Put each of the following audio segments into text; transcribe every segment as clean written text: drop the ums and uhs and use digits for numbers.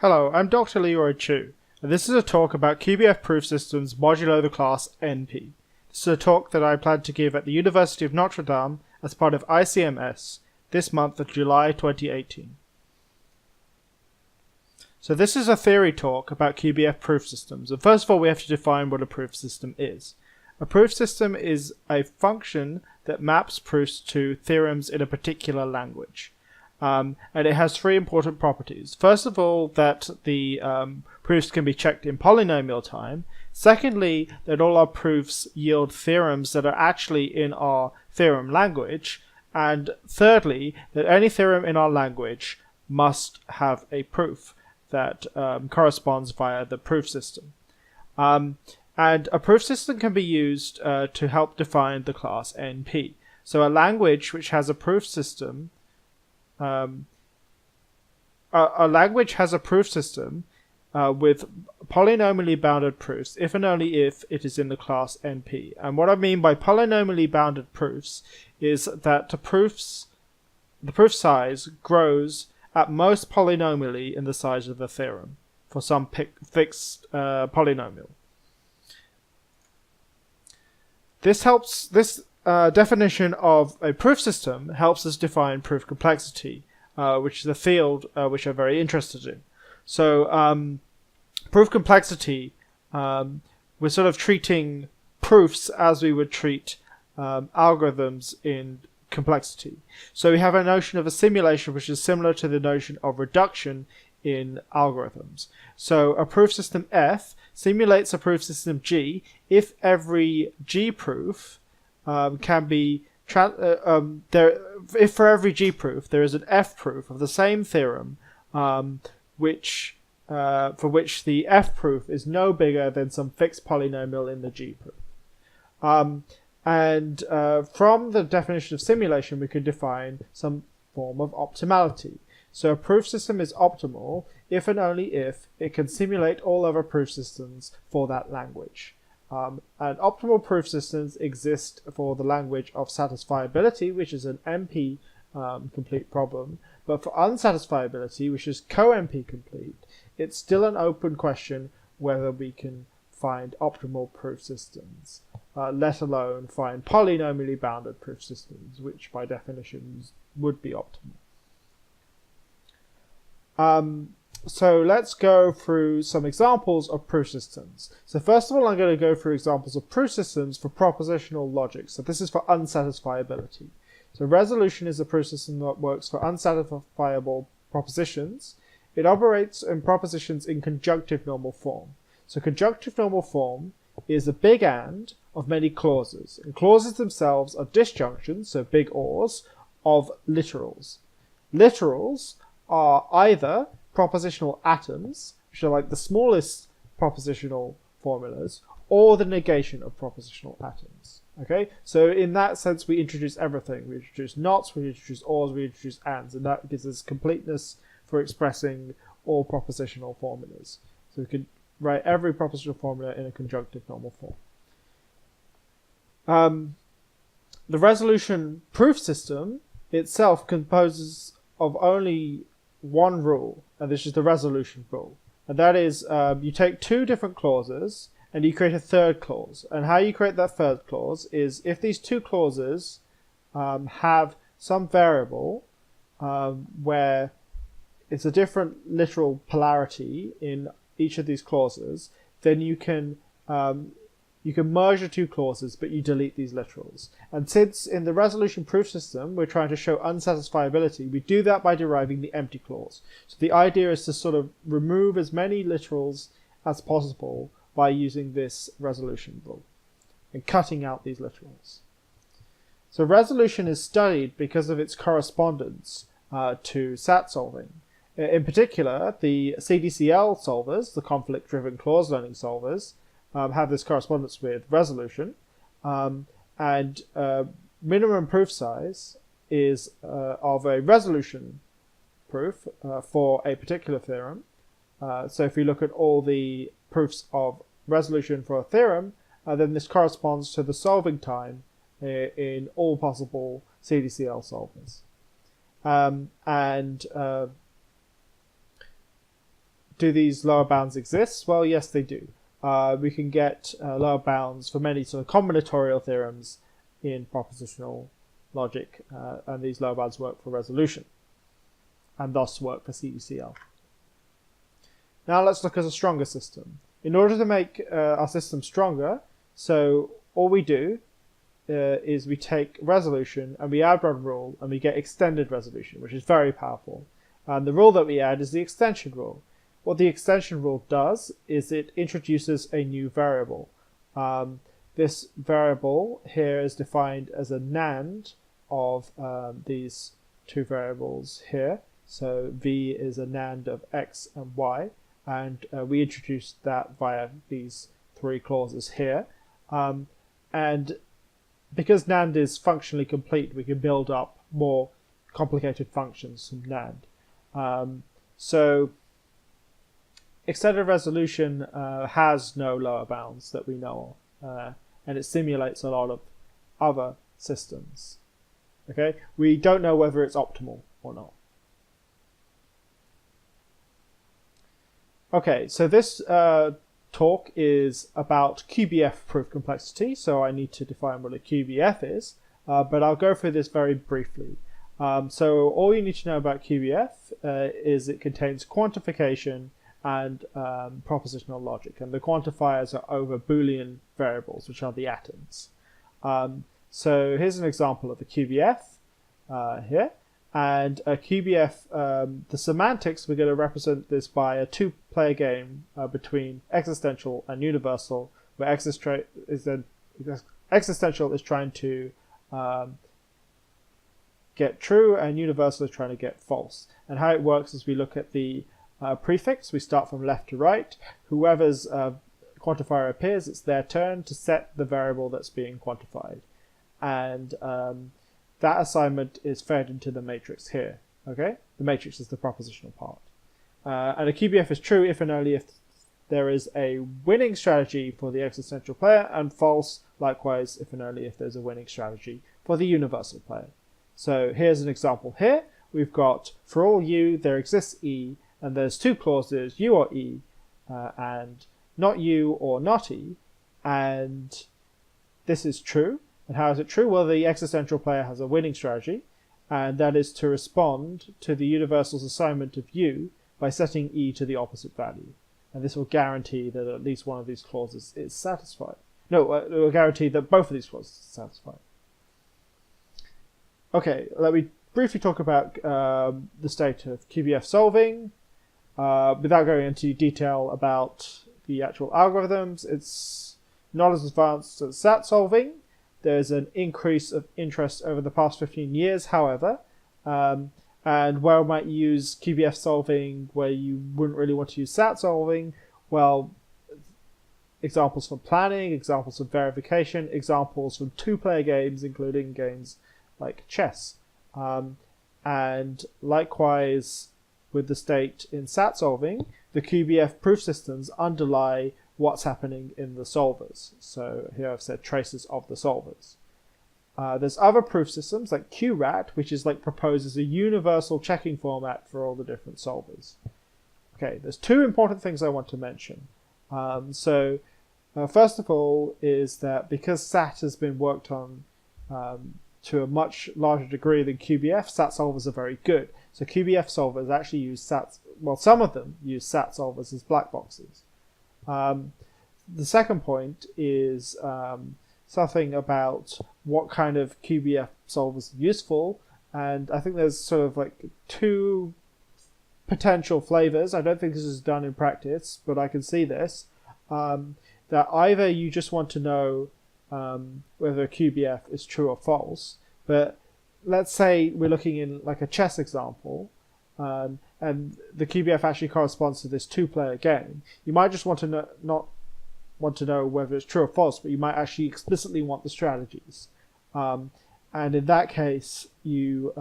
Hello, I'm Dr. Leroy Chu, and this is a talk about QBF proof systems modulo the class NP. This is a talk that I plan to give at the University of Notre Dame as part of ICMS this month of July 2018. So this is a theory talk about QBF proof systems, and first of all we have to define what a proof system is. A proof system is a function that maps proofs to theorems in a particular language. And it has three important properties. First of all, that the proofs can be checked in polynomial time. Secondly, that all our proofs yield theorems that are actually in our theorem language. And thirdly, that any theorem in our language must have a proof that corresponds via the proof system. And a proof system can be used to help define the class NP. So a language which has a proof system a language has a proof system with polynomially bounded proofs if and only if it is in the class NP. And what I mean by polynomially bounded proofs is that the proof size grows at most polynomially in the size of the theorem for some fixed polynomial. This definition of a proof system helps us define proof complexity, which is a field which I'm very interested in. So proof complexity, we're sort of treating proofs as we would treat algorithms in complexity. So we have a notion of a simulation which is similar to the notion of reduction in algorithms. So a proof system F simulates a proof system G if every G proof can be if for every G proof there is an F proof of the same theorem, for which the F proof is no bigger than some fixed polynomial in the G proof. From the definition of simulation, we could define some form of optimality. So a proof system is optimal if and only if it can simulate all other proof systems for that language. And optimal proof systems exist for the language of satisfiability, which is an NP complete problem. But for unsatisfiability, which is co-NP complete, it's still an open question whether we can find optimal proof systems, let alone find polynomially bounded proof systems, which by definition would be optimal. So let's go through some examples of proof systems. So first of all, I'm going to go through examples of proof systems for propositional logic. So this is for unsatisfiability. So resolution is a proof system that works for unsatisfiable propositions. It operates in propositions in conjunctive normal form. So conjunctive normal form is a big AND of many clauses. And clauses themselves are disjunctions, so big ORs, of literals. Literals are either propositional atoms, which are like the smallest propositional formulas, or the negation of propositional atoms. Okay, so in that sense we introduce everything. We introduce nots, we introduce ORs, we introduce ANDs, and that gives us completeness for expressing all propositional formulas. So we can write every propositional formula in a conjunctive normal form. The resolution proof system itself composes of only one rule, and this is the resolution rule. And that is, you take two different clauses and you create a third clause. And how you create that third clause is if these two clauses have some variable where it's a different literal polarity in each of these clauses, then you can merge the two clauses, but you delete these literals. And since in the resolution proof system we're trying to show unsatisfiability, we do that by deriving the empty clause. So the idea is to sort of remove as many literals as possible by using this resolution rule and cutting out these literals. So resolution is studied because of its correspondence to SAT solving. In particular, the CDCL solvers, the conflict-driven clause learning solvers, have this correspondence with resolution, and minimum proof size is of a resolution proof for a particular theorem. So if you look at all the proofs of resolution for a theorem, then this corresponds to the solving time in all possible CDCL solvers. do these lower bounds exist? Well, yes, they do. We can get lower bounds for many sort of combinatorial theorems in propositional logic, and these lower bounds work for resolution, and thus work for CDCL. Now let's look at a stronger system. In order to make our system stronger, so all we do is we take resolution and we add one rule and we get extended resolution, which is very powerful. And the rule that we add is the extension rule. What the extension rule does is it introduces a new variable. This variable here is defined as a NAND of these two variables here. So v is a NAND of x and y, and we introduced that via these three clauses here. And because NAND is functionally complete, we can build up more complicated functions from NAND. So extended resolution has no lower bounds that we know of, and it simulates a lot of other systems. Okay, we don't know whether it's optimal or not. Okay, so this talk is about QBF proof complexity, so I need to define what a QBF is, but I'll go through this very briefly. So all you need to know about QBF is it contains quantification and propositional logic, and the quantifiers are over Boolean variables, which are the atoms. So here's an example of a QBF here, and a QBF, the semantics, we're going to represent this by a two-player game between existential and universal, where existential is trying to get true and universal is trying to get false. And how it works is we look at the prefix, we start from left to right. Whoever's quantifier appears, it's their turn to set the variable that's being quantified. And that assignment is fed into the matrix here. Okay, the matrix is the propositional part. And a QBF is true if and only if there is a winning strategy for the existential player, and false, likewise, if and only if there's a winning strategy for the universal player. So here's an example here. We've got, for all u, there exists e, and there's two clauses, u or e, and not u or not e, and this is true. And how is it true? Well, the existential player has a winning strategy, and that is to respond to the universal's assignment of u by setting e to the opposite value. And this will guarantee that at least one of these clauses is satisfied. No, it will guarantee that both of these clauses are satisfied. Okay, let me briefly talk about the state of QBF solving. Without going into detail about the actual algorithms, it's not as advanced as SAT solving. There's an increase of interest over the past 15 years, however, and where might you use QBF solving where you wouldn't really want to use SAT solving? Well, examples for planning, examples for verification, examples from two-player games, including games like chess. And likewise, with the state in SAT solving, the QBF proof systems underlie what's happening in the solvers. So here I've said traces of the solvers. There's other proof systems like QRAT, which is like proposes a universal checking format for all the different solvers. Okay, there's two important things I want to mention. First of all is that because SAT has been worked on to a much larger degree than QBF, SAT solvers are very good. So QBF solvers actually use SAT, well, some of them use SAT solvers as black boxes. The second point is something about what kind of QBF solvers are useful, and I think there's sort of like two potential flavors. I don't think this is done in practice, but I can see this. That either you just want to know whether a QBF is true or false, but let's say we're looking in like a chess example, and the QBF actually corresponds to this two-player game. You might just want to know, not want to know whether it's true or false, but you might actually explicitly want the strategies. And in that case, you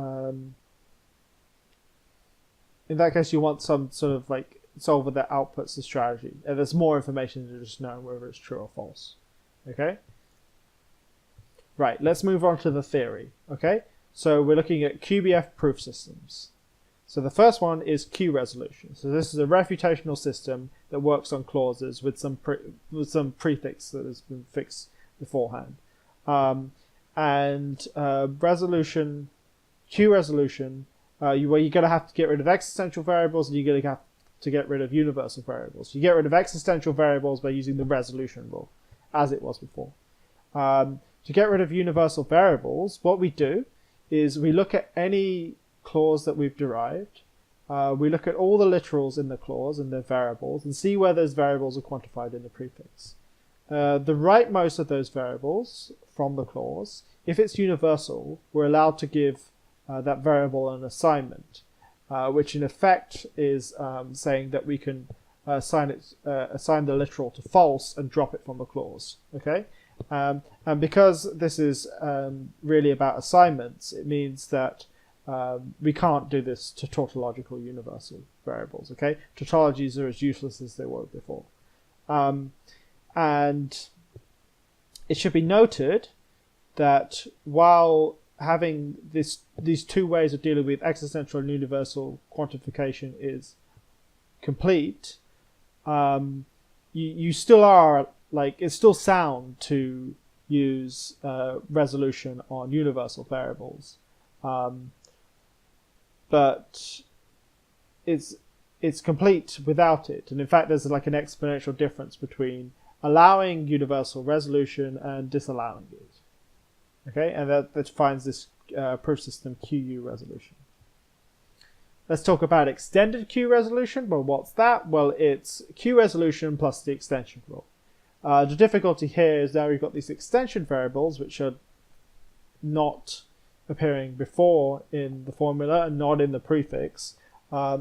want some sort of like solver that outputs the strategy, and there's more information than just knowing whether it's true or false. Okay. Right. Let's move on to the theory. Okay. So we're looking at QBF proof systems. So the first one is Q resolution. So this is a refutational system that works on clauses with some prefix that has been fixed beforehand. Resolution, Q resolution, where you're going to have to get rid of existential variables and you're going to have to get rid of universal variables. You get rid of existential variables by using the resolution rule, as it was before. To get rid of universal variables, what we do is we look at any clause that we've derived. We look at all the literals in the clause and their variables and see where those variables are quantified in the prefix. The rightmost of those variables from the clause, if it's universal, we're allowed to give that variable an assignment, which in effect is saying that we can assign the literal to false and drop it from the clause. Okay, and because this is really about assignments, it means that we can't do this to tautological universal variables. Okay, tautologies are as useless as they were before. And it should be noted that while having these two ways of dealing with existential and universal quantification is complete, you still are, like, it's still sound to use resolution on universal variables, but it's complete without it. And in fact, there's like an exponential difference between allowing universal resolution and disallowing it. Okay, and that defines this proof system QU resolution. Let's talk about extended Q resolution. Well, what's that? Well, it's Q resolution plus the extension rule. The difficulty here is now we've got these extension variables which are not appearing before in the formula and not in the prefix.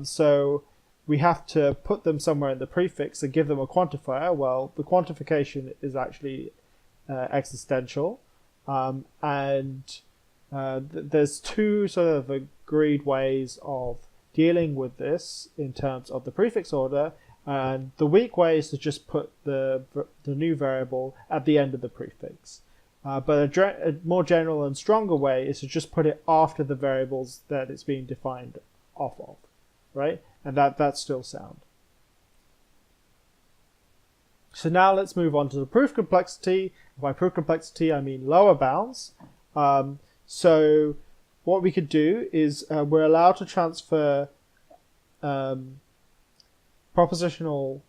So we have to put them somewhere in the prefix and give them a quantifier. Well, the quantification is actually existential. There's two sort of agreed ways of dealing with this in terms of the prefix order, and the weak way is to just put the new variable at the end of the prefix. But a more general and stronger way is to just put it after the variables that it's being defined off of, right? And that's still sound. So now let's move on to the proof complexity. By proof complexity, I mean lower bounds. So what we could do is we're allowed to transfer propositional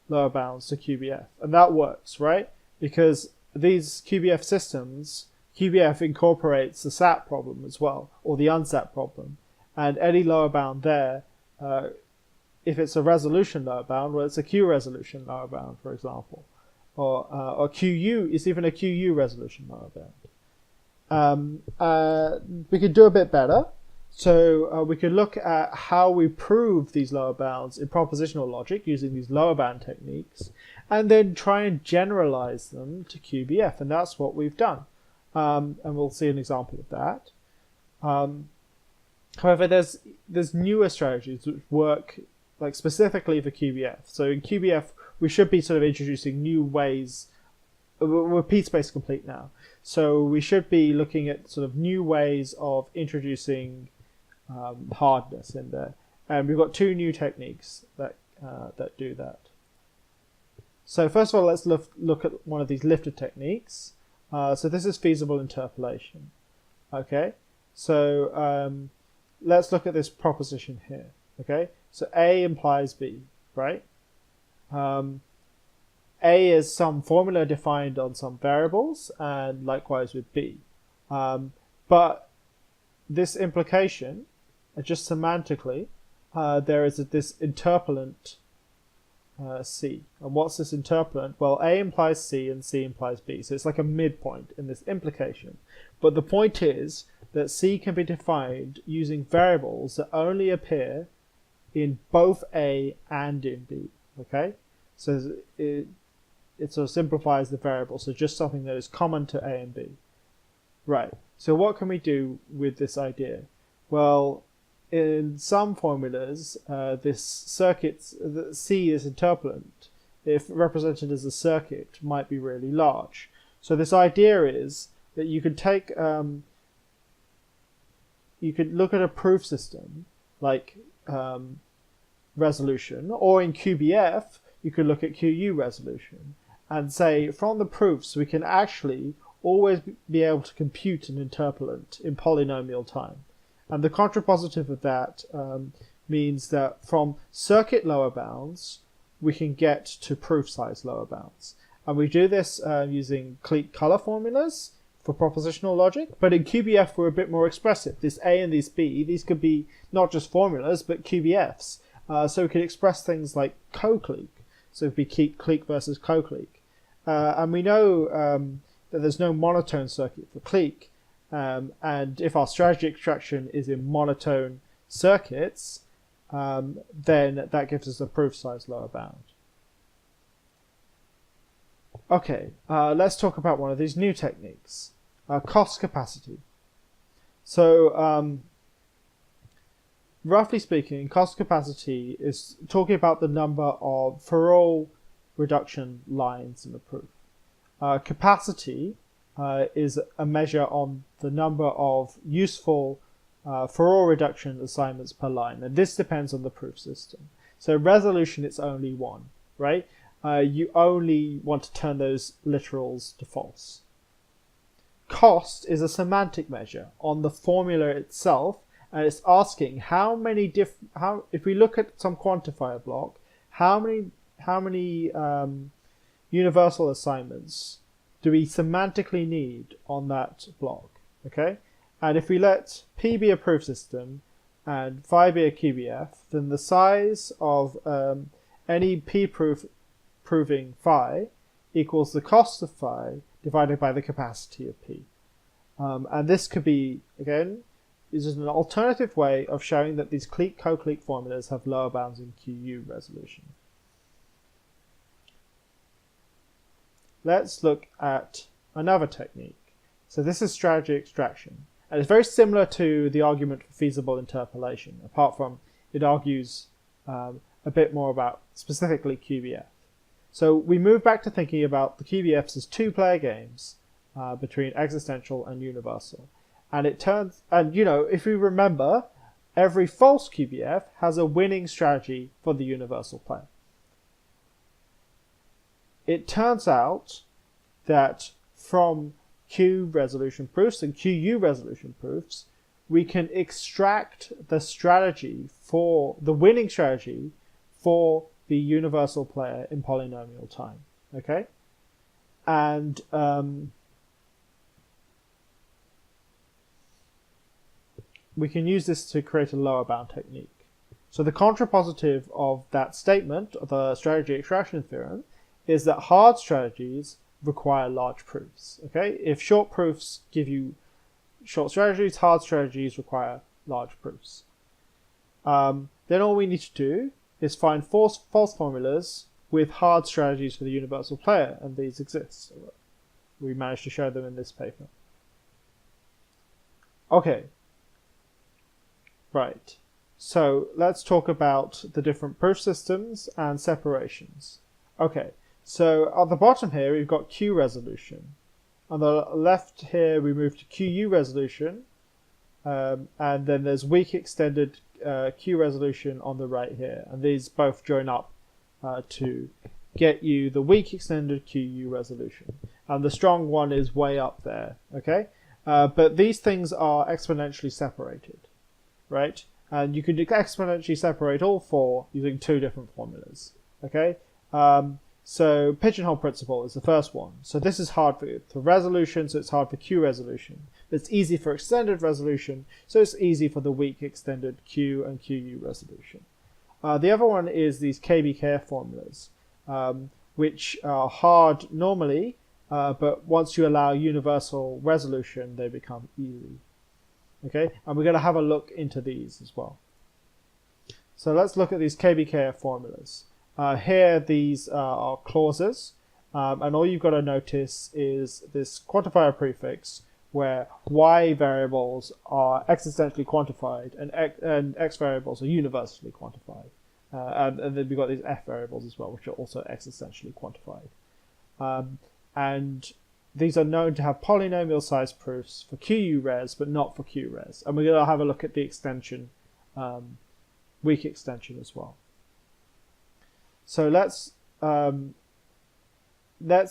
lower bounds to QBF. And that works, right? Because these QBF systems, QBF incorporates the SAT problem as well, or the unsat problem. And any lower bound there, if it's a resolution lower bound, well, it's a Q resolution lower bound, for example. Or QU is even a QU resolution lower bound. We could do a bit better. So we could look at how we prove these lower bounds in propositional logic using these lower bound techniques, and then try and generalize them to QBF. And that's what we've done. And we'll see an example of that. However, there's newer strategies which work like specifically for QBF. So in QBF, we should be sort of introducing new ways. We're p-space complete now, so we should be looking at sort of new ways of introducing hardness in there. And we've got two new techniques that do that. So first of all, let's look at one of these lifted techniques. So this is feasible interpolation. Okay, so let's look at this proposition here. Okay, so A implies B, right? A is some formula defined on some variables, and likewise with B. But this implication, just semantically, there is this interpolant C. And what's this interpolant? Well, A implies C and C implies B. So it's like a midpoint in this implication. But the point is that C can be defined using variables that only appear in both A and in B. Okay? So it sort of simplifies the variable. So just something that is common to A and B. Right. So what can we do with this idea? Well, in some formulas, this circuit, C is interpolant, if represented as a circuit, might be really large. So this idea is that you could take, you could look at a proof system, like resolution, or in QBF, you could look at QU resolution and say from the proofs we can actually always be able to compute an interpolant in polynomial time. And the contrapositive of that means that from circuit lower bounds we can get to proof size lower bounds. And we do this using clique color formulas for propositional logic, but in QBF we're a bit more expressive. This A and this B, these could be not just formulas but QBFs. So we could express things like co-clique. So it'd be clique versus co-clique. And we know that there's no monotone circuit for clique. And if our strategy extraction is in monotone circuits, then that gives us a proof size lower bound. Okay, let's talk about one of these new techniques, cost capacity. So roughly speaking, cost capacity is talking about the number of Farrell reduction lines in the proof. Capacity is a measure on the number of useful Farrell reduction assignments per line, and this depends on the proof system. So resolution, it's only one, right? You only want to turn those literals to false. Cost is a semantic measure on the formula itself, and it's asking how many if we look at some quantifier block, how many universal assignments do we semantically need on that block, okay? And if we let P be a proof system and phi be a QBF, then the size of any P proving phi equals the cost of phi divided by the capacity of P. And this could be, again, is an alternative way of showing that these clique co-clique formulas have lower bounds in QU resolution. Let's look at another technique. So this is strategy extraction. And it's very similar to the argument for feasible interpolation, apart from it argues a bit more about specifically QBF. So we move back to thinking about the QBFs as two-player games between existential and universal. And if you remember, every false QBF has a winning strategy for the universal player. It turns out that from Q resolution proofs and QU resolution proofs, we can extract the strategy for the winning strategy for the universal player in polynomial time. Okay? And we can use this to create a lower bound technique. So the contrapositive of that statement, of the strategy extraction theorem, is that hard strategies require large proofs. Okay? If short proofs give you short strategies, hard strategies require large proofs. Then all we need to do is find false formulas with hard strategies for the universal player, and these exist. We managed to show them in this paper. Okay. Right. So let's talk about the different proof systems and separations. Okay. So at the bottom here, we've got Q resolution. On the left here, we move to QU resolution. And then there's weak extended Q resolution on the right here. And these both join up to get you the weak extended QU resolution. And the strong one is way up there, okay? But these things are exponentially separated, right? And you can exponentially separate all four using two different formulas, okay? So pigeonhole principle is the first one. So this is hard for resolution, so it's hard for Q resolution. But it's easy for extended resolution, so it's easy for the weak extended Q and QU resolution. The other one is these KBKF formulas, which are hard normally, but once you allow universal resolution, they become easy. Okay, and we're going to have a look into these as well. So let's look at these KBKF formulas. Here, these are clauses, and all you've got to notice is this quantifier prefix where y variables are existentially quantified and x variables are universally quantified. And then we've got these f variables as well, which are also existentially quantified. And these are known to have polynomial size proofs for QU res, but not for Q res. And we're going to have a look at the extension weak extension as well. So let's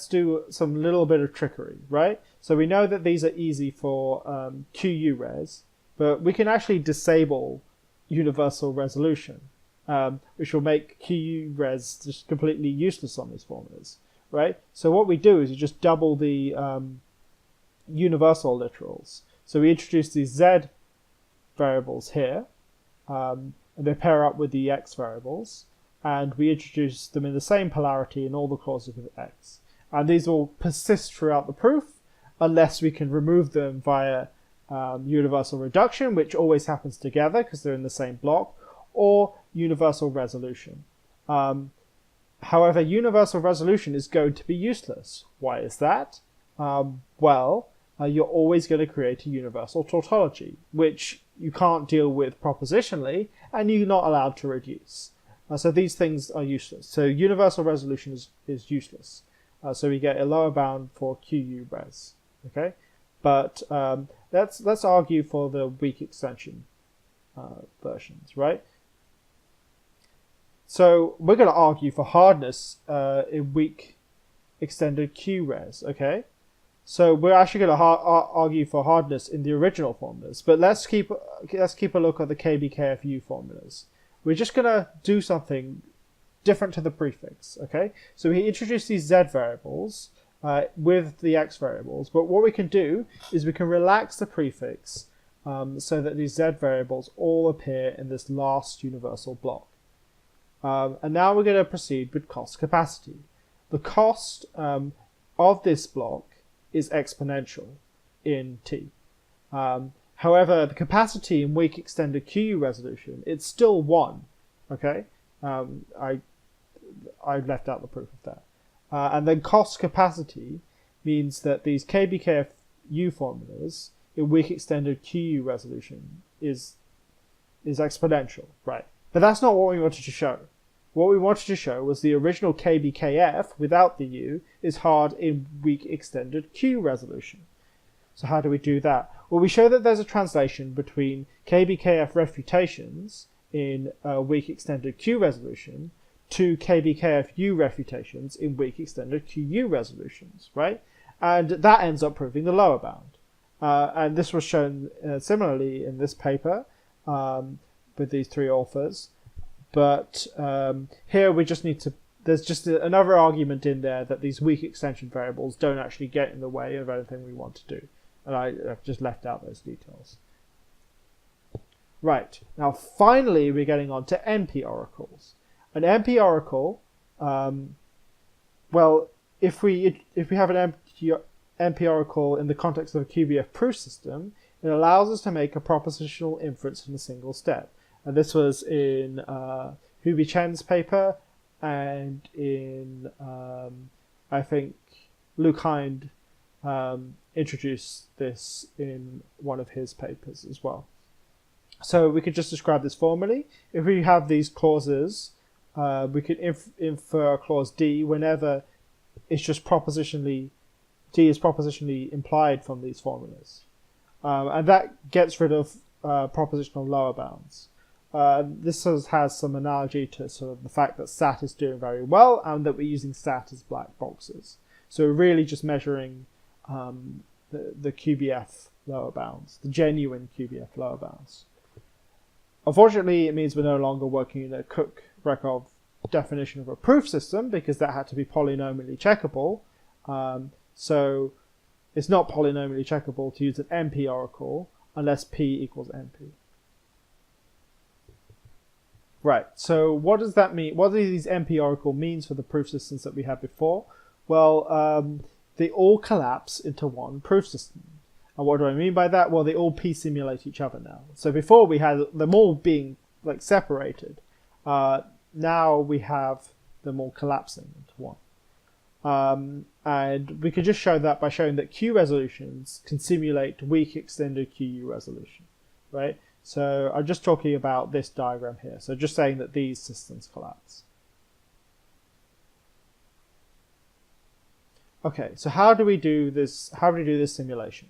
do some little bit of trickery, right? So we know that these are easy for QUres, but we can actually disable universal resolution, which will make QUres just completely useless on these formulas, right? So what we do is you just double the universal literals. So we introduce these z variables here, and they pair up with the x variables, and we introduce them in the same polarity in all the clauses with x. And these will persist throughout the proof unless we can remove them via universal reduction, which always happens together because they're in the same block, or universal resolution. However, universal resolution is going to be useless. Why is that? You're always going to create a universal tautology, which you can't deal with propositionally, and you're not allowed to reduce. So these things are useless. So universal resolution is useless. So we get a lower bound for QUres. Okay, but let's argue for the weak extension versions, right? So we're going to argue for hardness in weak extended QRes. Okay, so we're actually going to argue for hardness in the original formulas, but let's keep a look at the KBKFU formulas. We're just going to do something different to the prefix, okay? So we introduce these z variables with the x variables, but what we can do is we can relax the prefix so that these z variables all appear in this last universal block. And now we're going to proceed with cost capacity. The cost of this block is exponential in T. However, the capacity in weak extended QU resolution, it's still 1, okay? I left out the proof of that. And then cost capacity means that these KBKFU formulas in weak extended QU resolution is exponential, right? But that's not what we wanted to show. What we wanted to show was the original KBKF without the U is hard in weak extended Q resolution. So how do we do that? Well, we show that there's a translation between KBKF refutations in weak extended Q resolution to KBKFU refutations in weak extended QU resolutions, right? And that ends up proving the lower bound. And this was shown similarly in this paper with these three authors. But here we just need to, there's just another argument in there that these weak extension variables don't actually get in the way of anything we want to do. And I've just left out those details. Right, now finally we're getting on to NP oracles. An NP oracle, well, if we have an NP oracle in the context of a QBF proof system, it allows us to make a propositional inference in a single step. And this was in Hubi Chen's paper, and in, I think, Luke Hind introduced this in one of his papers as well. So we could just describe this formally. If we have these clauses, we could infer clause D whenever it's just propositionally, D is propositionally implied from these formulas. And that gets rid of propositional lower bounds. This has some analogy to sort of the fact that SAT is doing very well and that we're using SAT as black boxes. So we're really just measuring the QBF lower bounds, the genuine QBF lower bounds. Unfortunately, it means we're no longer working in a Cook-Rekov definition of a proof system because that had to be polynomially checkable. So it's not polynomially checkable to use an NP oracle unless P equals NP. Right, so what does that mean? What do these NP oracle means for the proof systems that we had before? Well, they all collapse into one proof system. And what do I mean by that? Well, they all P-simulate each other now. So before we had them all being like separated. Now we have them all collapsing into one. And we could just show that by showing that Q resolutions can simulate weak extended QU resolution, right? So I'm just talking about this diagram here. So just saying that these systems collapse. Okay, so how do we do this? How do we do this simulation?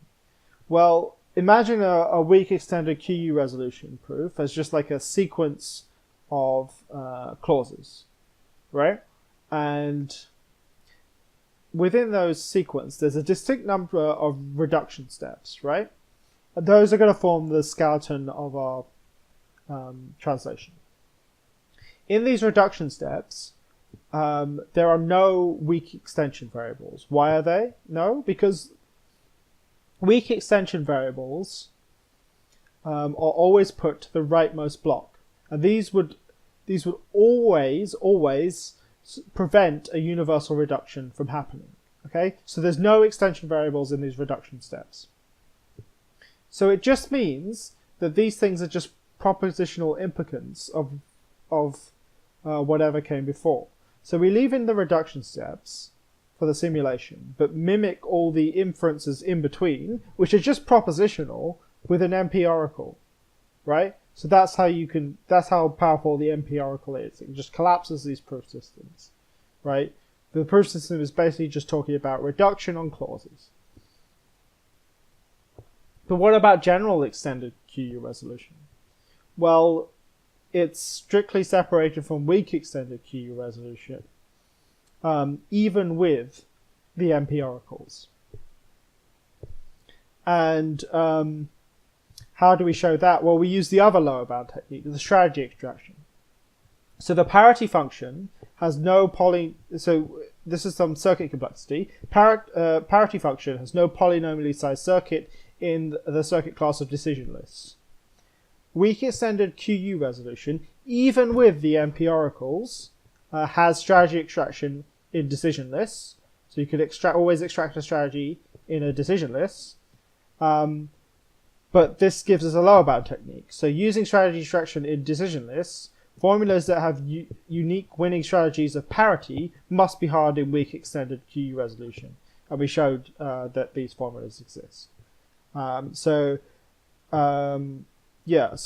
Well, imagine a weak extended QU resolution proof as just like a sequence of clauses, right? And within those sequence, there's a distinct number of reduction steps, right? And those are going to form the skeleton of our translation. In these reduction steps, there are no weak extension variables. Why are they? No, because weak extension variables are always put to the rightmost block, and these would always prevent a universal reduction from happening. Okay, so there's no extension variables in these reduction steps. So it just means that these things are just propositional implicants of whatever came before. So we leave in the reduction steps for the simulation, but mimic all the inferences in between, which are just propositional, with an NP oracle, right? So that's how powerful the NP oracle is. It just collapses these proof systems, right? The proof system is basically just talking about reduction on clauses. But what about general extended QU resolution? Well, it's strictly separated from weak extended QU resolution, even with the NP oracles. And how do we show that? Well, we use the other lower bound technique, the strategy extraction. So the parity function has no so this is some circuit complexity. Parity function has no polynomially sized circuit in the circuit class of decision lists. Weak extended QU resolution, even with the NP oracles, has strategy extraction in decision lists. So you could always extract a strategy in a decision list. But this gives us a lower bound technique. So using strategy extraction in decision lists, formulas that have unique winning strategies of parity must be hard in weak extended QU resolution. And we showed that these formulas exist. So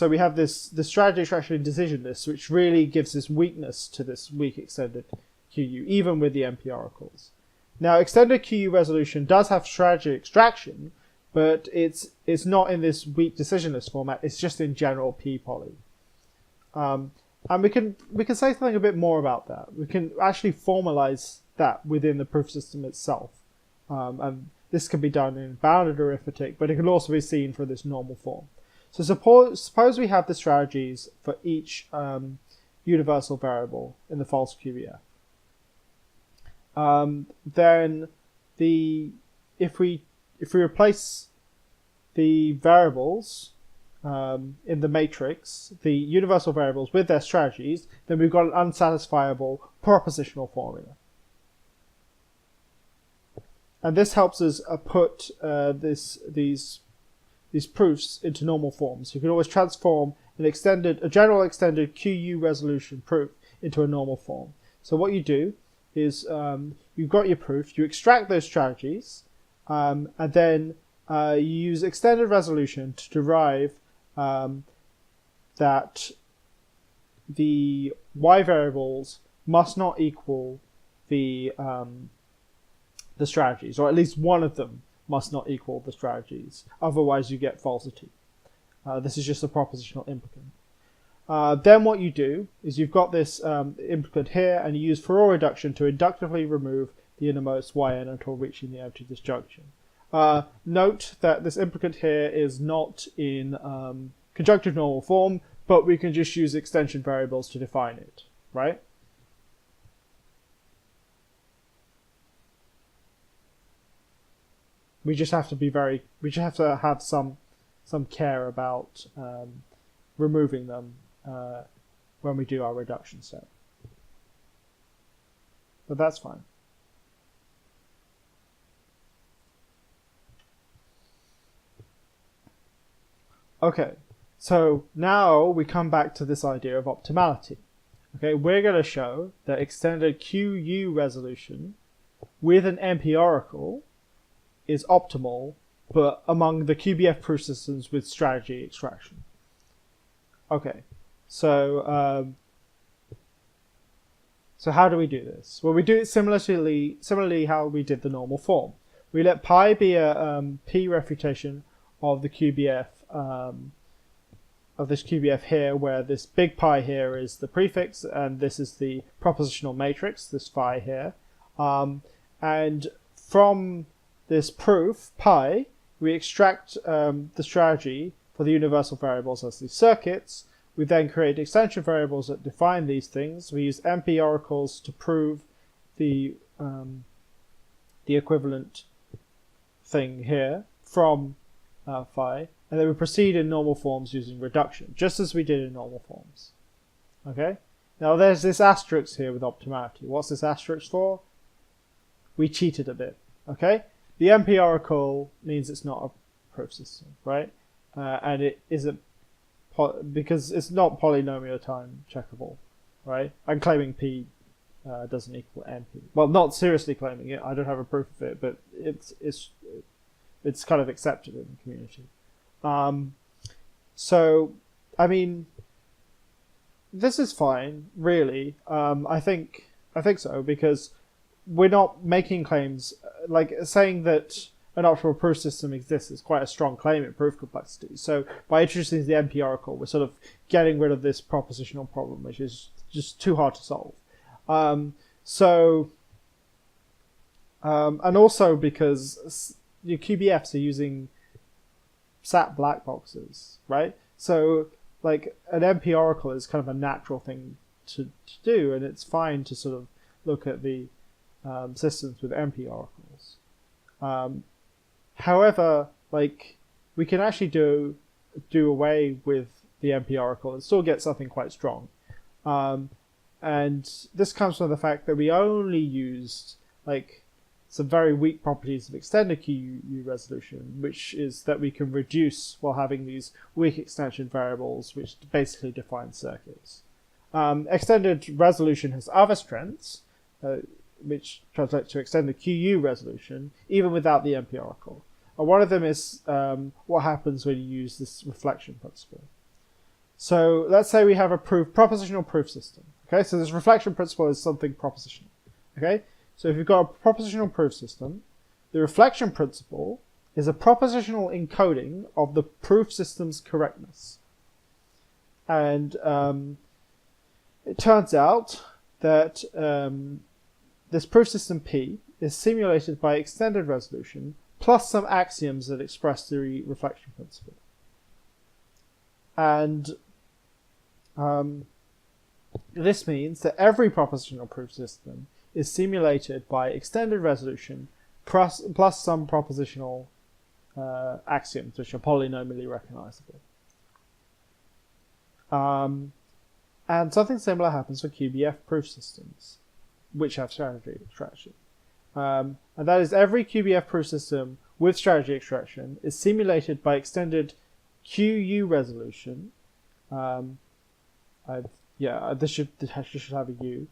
we have this strategy extraction in decision lists, which really gives this weakness to this weak extended QU, even with the NP oracles. Now, extended QU resolution does have strategy extraction, but it's not in this weak decision list format. It's just in general p-poly. And we can say something a bit more about that. We can actually formalize that within the proof system itself. And this can be done in bounded arithmetic, but it can also be seen for this normal form. So suppose we have the strategies for each universal variable in the false QBF. Then if we replace the variables in the matrix, the universal variables, with their strategies, then we've got an unsatisfiable propositional formula. And this helps us put these proofs into normal forms. You can always transform a general extended QU resolution proof into a normal form. So what you do is you've got your proof, you extract those strategies, and then you use extended resolution to derive that the y variables must not equal the strategies, or at least one of them must not equal the strategies. Otherwise, you get falsity. This is just a propositional implicant. Then what you do is you've got this implicant here, and you use Fourier reduction to inductively remove the innermost yn until reaching the empty disjunction. Note that this implicant here is not in conjunctive normal form, but we can just use extension variables to define it, right? We just have to have some care about removing them when we do our reduction step. But that's fine. Okay, so now we come back to this idea of optimality. Okay, we're going to show that extended QU resolution with an NP oracle is optimal, but among the QBF proof systems with strategy extraction. Okay, so how do we do this? Well, we do it similarly how we did the normal form. We let pi be a p refutation of the QBF of this QBF here, where this big pi here is the prefix, and this is the propositional matrix, this phi here. And from this proof, pi, we extract the strategy for the universal variables as these circuits. We then create extension variables that define these things. We use NP oracles to prove the equivalent thing here from phi, and then we proceed in normal forms using reduction, just as we did in normal forms. Okay? Now there's this asterisk here with optimality. What's this asterisk for? We cheated a bit. Okay? The NP oracle means it's not a proof system, right? And it isn't because it's not polynomial time checkable, right? I'm claiming P doesn't equal NP. Well, not seriously claiming it. I don't have a proof of it, but it's kind of accepted in the community. So, I mean, this is fine, really. I think so, because we're not making claims like saying that an optimal proof system exists is quite a strong claim in proof complexity. So by introducing the NP oracle, we're sort of getting rid of this propositional problem, which is just too hard to solve. And also because your QBFs are using SAT black boxes, right? So like an NP oracle is kind of a natural thing to do, and it's fine to sort of look at the systems with NP oracles. However, like we can actually do away with the NP oracle and still get something quite strong. And this comes from the fact that we only used like some very weak properties of extended QU resolution, which is that we can reduce while having these weak extension variables, which basically define circuits. Extended resolution has other strengths, which translates to extended QU resolution, even without the NP oracle. And one of them is what happens when you use this reflection principle. So let's say we have a propositional proof system. Okay, so this reflection principle is something propositional. Okay, so if you've got a propositional proof system, the reflection principle is a propositional encoding of the proof system's correctness. And it turns out that this proof system P is simulated by extended resolution plus some axioms that express the reflection principle. And this means that every propositional proof system is simulated by extended resolution plus some propositional axioms which are polynomially recognizable. And something similar happens for QBF proof systems, which have strategy extraction. And that is every QBF proof system with strategy extraction is simulated by extended QU resolution. This should have a U.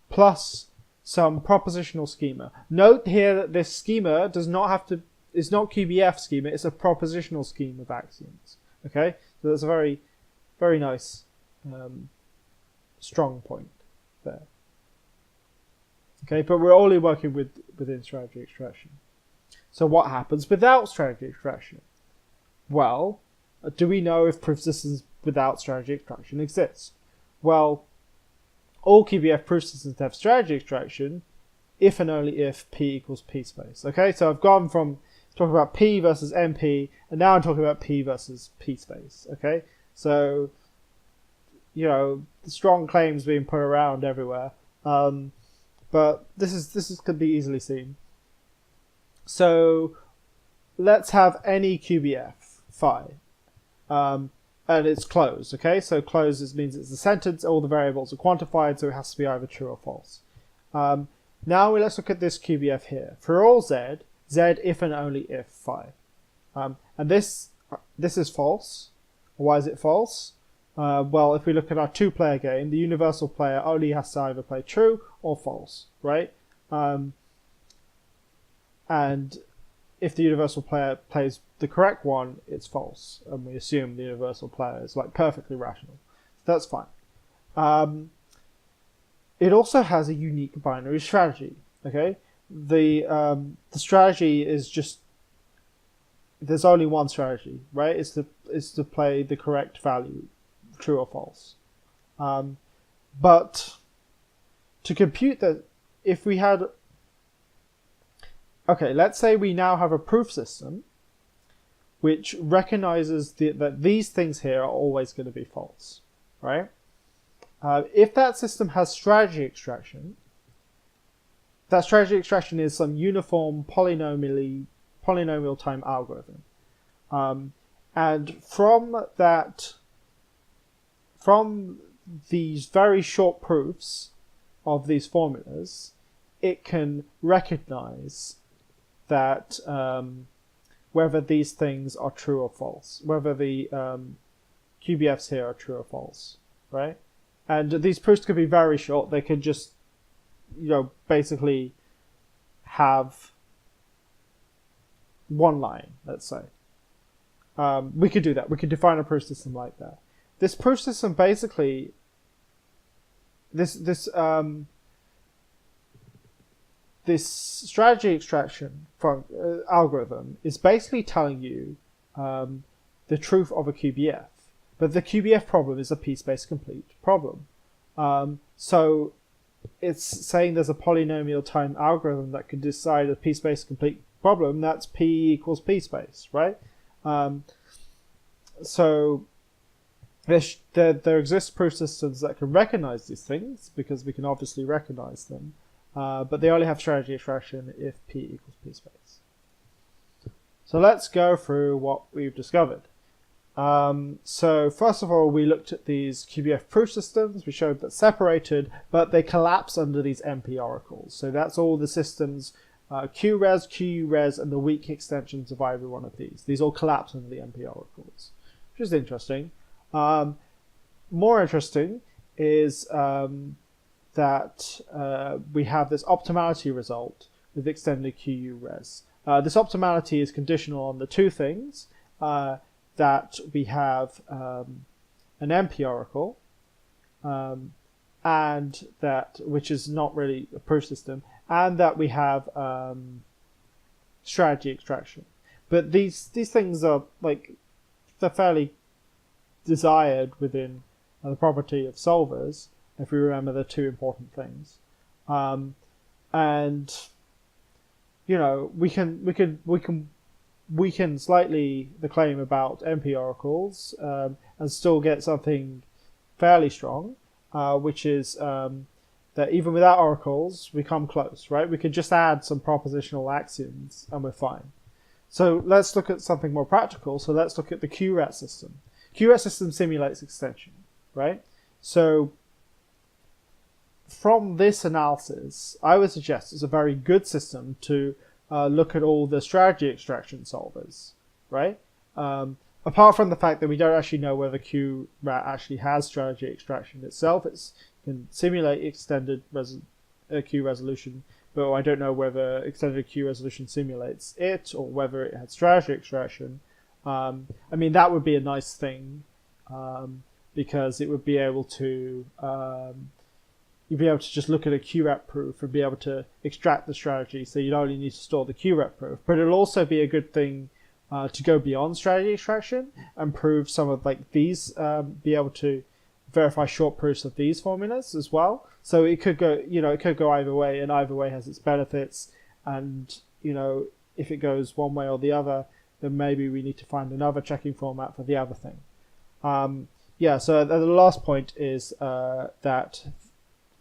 Plus some propositional schema. Note here that this schema is not QBF schema, it's a propositional scheme of axioms. Okay? So that's a very, very nice strong point there. Okay, but we're only working within strategy extraction. So what happens without strategy extraction? Well, do we know if proof systems without strategy extraction exist? Well, all QBF proof systems have strategy extraction if and only if P equals P space. Okay, so I've gone from talking about P versus NP, and now I'm talking about P versus P space. Okay, so, you know, the strong claims being put around everywhere. But this could be easily seen. So let's have any QBF phi, and it's closed. Okay, so closed means it's a sentence. All the variables are quantified, so it has to be either true or false. Now let's look at this QBF here. For all z if and only if phi, and this is false. Why is it false? Well, if we look at our two-player game, the universal player only has to either play true or false, right? And if the universal player plays the correct one, it's false, and we assume the universal player is like perfectly rational. So that's fine. It also has a unique binary strategy. Okay, the strategy is just there's only one strategy, right? It's to play the correct value, true or false. But to compute that, if we had, okay, let's say we now have a proof system which recognizes that these things here are always going to be false, right? If that system has strategy extraction, that strategy extraction is some uniform polynomial time algorithm. And from these very short proofs of these formulas, it can recognize that whether these things are true or false, whether the QBFs here are true or false, right? And these proofs could be very short. They could just, basically have one line, let's say. We could do that. We could define a proof system like that. This proof system basically, this strategy extraction algorithm is basically telling you the truth of a QBF. But the QBF problem is a p-space complete problem. So it's saying there's a polynomial time algorithm that can decide a p-space complete problem. That's p equals p-space, right? So there exist proof systems that can recognize these things, because we can obviously recognize them. But they only have strategy extraction if p equals p-space. So let's go through what we've discovered. So first of all, we looked at these QBF proof systems. We showed that separated, but they collapse under these NP oracles. So that's all the systems, QRes, QUres, and the weak extensions of either one of these. These all collapse under the NP oracles, which is interesting. More interesting is that we have this optimality result with extended QUres. This optimality is conditional on the two things, that we have an NP oracle, and that, which is not really a proof system, and that we have strategy extraction. But these things are they're fairly desired within the property of solvers, if we remember the two important things. And we can weaken slightly the claim about NP oracles and still get something fairly strong, which is that even without oracles, we come close, right? We could just add some propositional axioms and we're fine. So let's look at something more practical. So let's look at the QRet system. QRet system simulates extension, right? So from this analysis, I would suggest it's a very good system to look at all the strategy extraction solvers, right? Apart from the fact that we don't actually know whether QRat actually has strategy extraction itself. It can simulate extended Q resolution, but I don't know whether extended Q resolution simulates it or whether it had strategy extraction. I mean, that would be a nice thing, because it would be able to you'd be able to just look at a QRet proof and be able to extract the strategy, so you'd only need to store the QRet proof. But it'll also be a good thing to go beyond strategy extraction and prove some of these, be able to verify short proofs of these formulas as well. So it could go, it could go either way, and either way has its benefits. And if it goes one way or the other, then maybe we need to find another checking format for the other thing. So the last point is that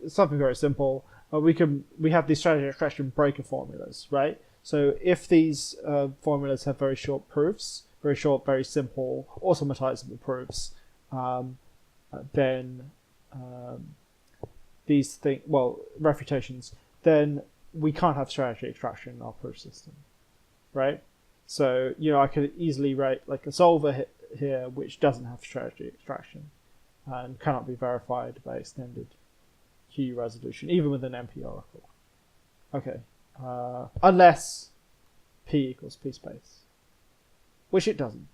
it's something very simple. We have these strategy extraction breaker formulas, right? So if these formulas have very short proofs, very short, very simple, automatizable proofs, then these refutations, then we can't have strategy extraction in our proof system, right? So I could easily write a solver here which doesn't have strategy extraction and cannot be verified by extended Q resolution, even with an NP oracle. Okay, unless P equals P space, which it doesn't.